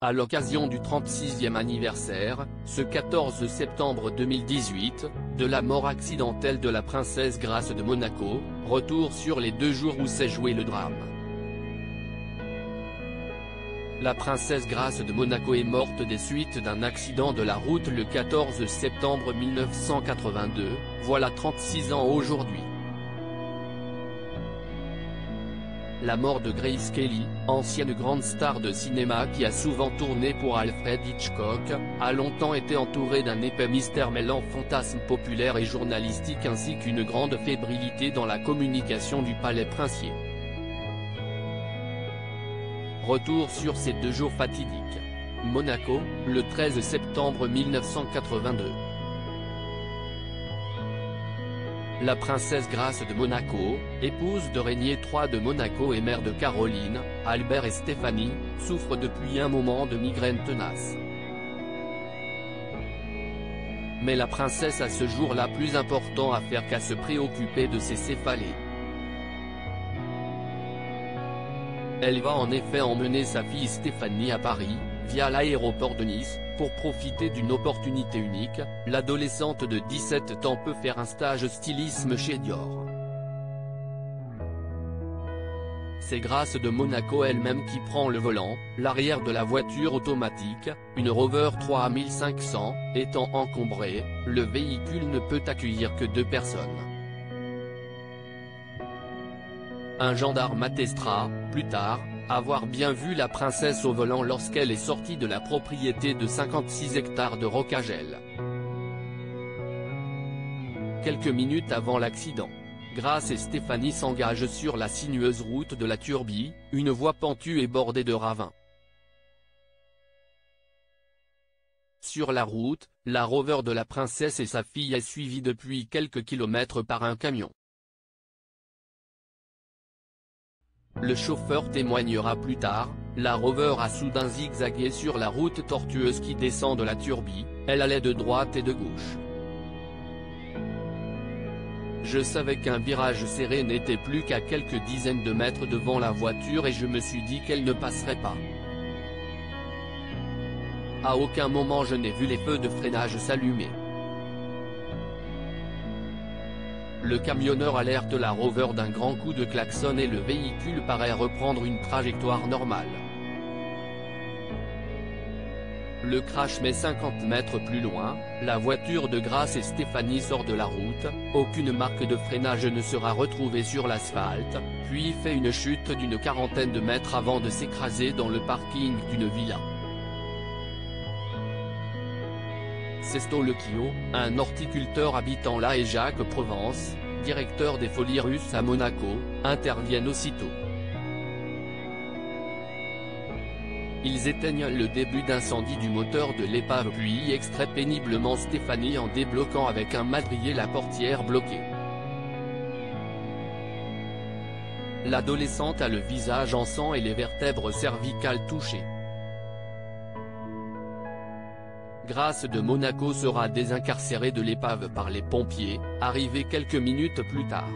À l'occasion du 36e anniversaire, ce 14 septembre 2018, de la mort accidentelle de la princesse Grace de Monaco, retour sur les 2 jours où s'est joué le drame. La princesse Grace de Monaco est morte des suites d'un accident de la route le 14 septembre 1982, voilà 36 ans aujourd'hui. La mort de Grace Kelly, ancienne grande star de cinéma qui a souvent tourné pour Alfred Hitchcock, a longtemps été entourée d'un épais mystère mêlant fantasmes populaires et journalistiques ainsi qu'une grande fébrilité dans la communication du palais princier. Retour sur ces 2 jours fatidiques. Monaco, le 13 septembre 1982. La princesse Grace de Monaco, épouse de Régnier III de Monaco et mère de Caroline, Albert et Stéphanie, souffre depuis un moment de migraine tenace. Mais la princesse a ce jour-là plus important à faire qu'à se préoccuper de ses céphalées. Elle va en effet emmener sa fille Stéphanie à Paris, via l'aéroport de Nice, pour profiter d'une opportunité unique. L'adolescente de 17 ans peut faire un stage stylisme chez Dior. C'est Grace de Monaco elle-même qui prend le volant, l'arrière de la voiture automatique, une Rover 3500, étant encombrée, le véhicule ne peut accueillir que 2 personnes. Un gendarme attestera, plus tard, avoir bien vu la princesse au volant lorsqu'elle est sortie de la propriété de 56 hectares de Rocagel. Quelques minutes avant l'accident, Grace et Stéphanie s'engagent sur la sinueuse route de la Turbie, une voie pentue et bordée de ravins. Sur la route, la Rover de la princesse et sa fille est suivie depuis quelques kilomètres par un camion. Le chauffeur témoignera plus tard, la Rover a soudain zigzagué sur la route tortueuse qui descend de la Turbie, elle allait de droite et de gauche. Je savais qu'un virage serré n'était plus qu'à quelques dizaines de mètres devant la voiture et je me suis dit qu'elle ne passerait pas. À aucun moment je n'ai vu les feux de freinage s'allumer. Le camionneur alerte la Rover d'un grand coup de klaxon et le véhicule paraît reprendre une trajectoire normale. Le crash met 50 mètres plus loin, la voiture de Grace et Stéphanie sort de la route, aucune marque de freinage ne sera retrouvée sur l'asphalte, puis fait une chute d'une quarantaine de mètres avant de s'écraser dans le parking d'une villa. Sesto Lecchio, un horticulteur habitant là et Jacques Provence, directeur des Folies Russes à Monaco, interviennent aussitôt. Ils éteignent le début d'incendie du moteur de l'épave puis extraient péniblement Stéphanie en débloquant avec un madrier la portière bloquée. L'adolescente a le visage en sang et les vertèbres cervicales touchées. Grace de Monaco sera désincarcérée de l'épave par les pompiers, arrivés quelques minutes plus tard.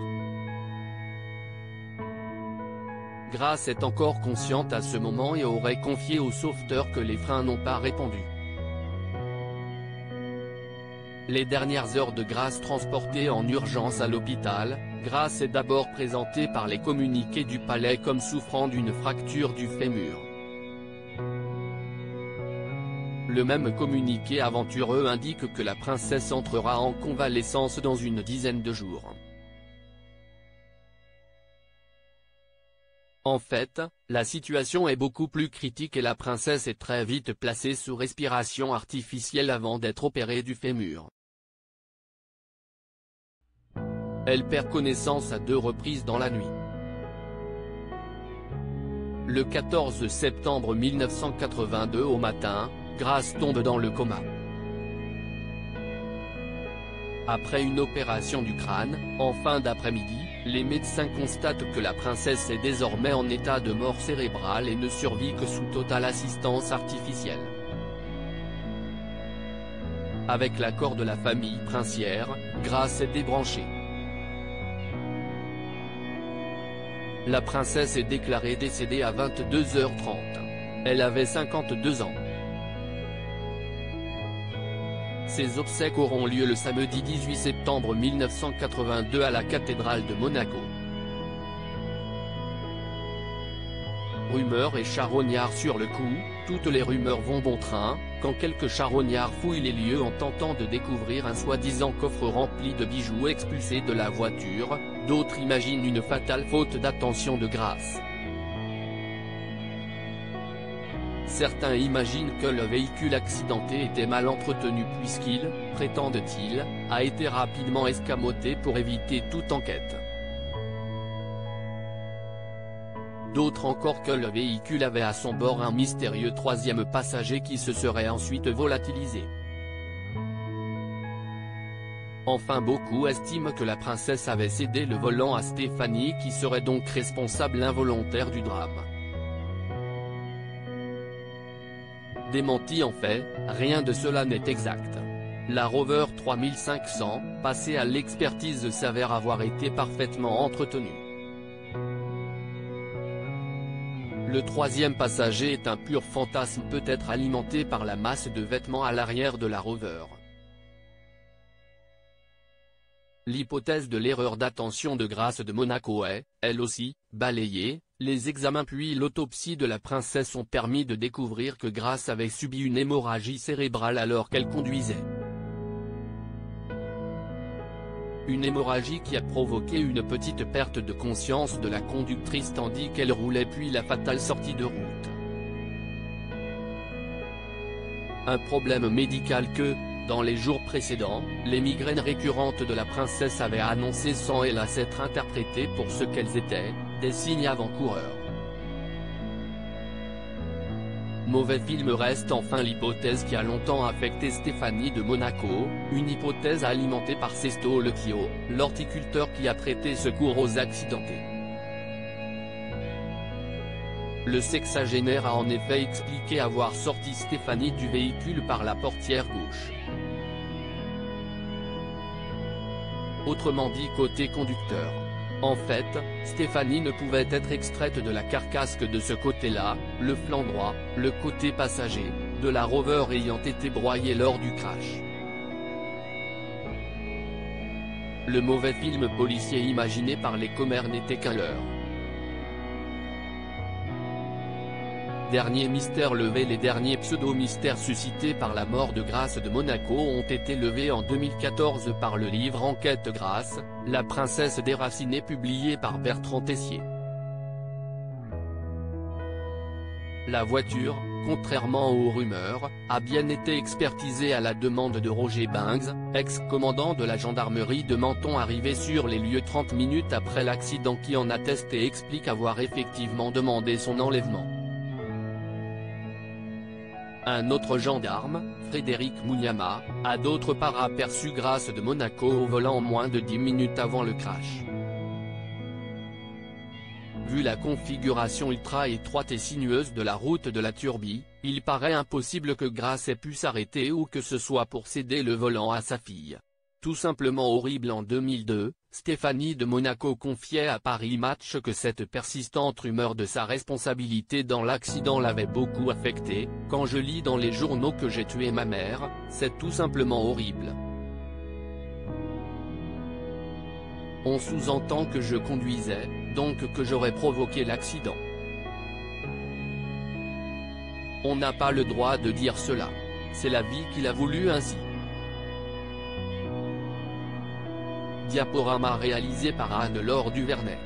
Grace est encore consciente à ce moment et aurait confié aux sauveteurs que les freins n'ont pas répondu. Les dernières heures de Grace transportée en urgence à l'hôpital, Grace est d'abord présentée par les communiqués du palais comme souffrant d'une fracture du fémur. Le même communiqué aventureux indique que la princesse entrera en convalescence dans une dizaine de jours. En fait, la situation est beaucoup plus critique et la princesse est très vite placée sous respiration artificielle avant d'être opérée du fémur. Elle perd connaissance à 2 reprises dans la nuit. Le 14 septembre 1982 au matin, Grace tombe dans le coma. Après une opération du crâne, en fin d'après-midi, les médecins constatent que la princesse est désormais en état de mort cérébrale et ne survit que sous totale assistance artificielle. Avec l'accord de la famille princière, Grace est débranchée. La princesse est déclarée décédée à 22h30. Elle avait 52 ans. Ses obsèques auront lieu le samedi 18 septembre 1982 à la cathédrale de Monaco. Rumeurs et charognards sur le coup, toutes les rumeurs vont bon train, quand quelques charognards fouillent les lieux en tentant de découvrir un soi-disant coffre rempli de bijoux expulsés de la voiture, d'autres imaginent une fatale faute d'attention de Grace. Certains imaginent que le véhicule accidenté était mal entretenu puisqu'il, prétendent-ils, a été rapidement escamoté pour éviter toute enquête. D'autres encore que le véhicule avait à son bord un mystérieux troisième passager qui se serait ensuite volatilisé. Enfin beaucoup estiment que la princesse avait cédé le volant à Stéphanie qui serait donc responsable involontaire du drame. Démenti en fait, rien de cela n'est exact. La Rover 3500, passée à l'expertise s'avère avoir été parfaitement entretenue. Le troisième passager est un pur fantasme peut-être alimenté par la masse de vêtements à l'arrière de la Rover. L'hypothèse de l'erreur d'attention de Grace de Monaco est, elle aussi, balayée. Les examens puis l'autopsie de la princesse ont permis de découvrir que Grace avait subi une hémorragie cérébrale alors qu'elle conduisait. Une hémorragie qui a provoqué une petite perte de conscience de la conductrice tandis qu'elle roulait puis la fatale sortie de route. Un problème médical que, dans les jours précédents, les migraines récurrentes de la princesse avaient annoncé sans hélas être interprétées pour ce qu'elles étaient, des signes avant-coureurs. Mauvais film reste enfin l'hypothèse qui a longtemps affecté Stéphanie de Monaco, une hypothèse alimentée par Sesto Lecchio, l'horticulteur qui a prêté secours aux accidentés. Le sexagénaire a en effet expliqué avoir sorti Stéphanie du véhicule par la portière gauche. Autrement dit côté conducteur. En fait, Stéphanie ne pouvait être extraite de la carcasse que de ce côté-là, le flanc droit, le côté passager, de la Rover ayant été broyé lors du crash. Le mauvais film policier imaginé par les commères n'était qu'un leurre. Dernier mystère levé. Les derniers pseudo-mystères suscités par la mort de Grace de Monaco ont été levés en 2014 par le livre Enquête Grace, la princesse déracinée publié par Bertrand Tessier. La voiture, contrairement aux rumeurs, a bien été expertisée à la demande de Roger Bangs, ex-commandant de la gendarmerie de Menton arrivé sur les lieux 30 minutes après l'accident qui en atteste et explique avoir effectivement demandé son enlèvement. Un autre gendarme, Frédéric Mougnama, a d'autre part aperçu Grace de Monaco au volant moins de 10 minutes avant le crash. Vu la configuration ultra étroite et sinueuse de la route de la Turbie, il paraît impossible que Grace ait pu s'arrêter ou que ce soit pour céder le volant à sa fille. Tout simplement horrible. En 2002, Stéphanie de Monaco confiait à Paris Match que cette persistante rumeur de sa responsabilité dans l'accident l'avait beaucoup affectée. Quand je lis dans les journaux que j'ai tué ma mère, c'est tout simplement horrible. On sous-entend que je conduisais, donc que j'aurais provoqué l'accident. On n'a pas le droit de dire cela. C'est la vie qu'il a voulu ainsi. Diaporama réalisé par Anne-Laure Duvernay.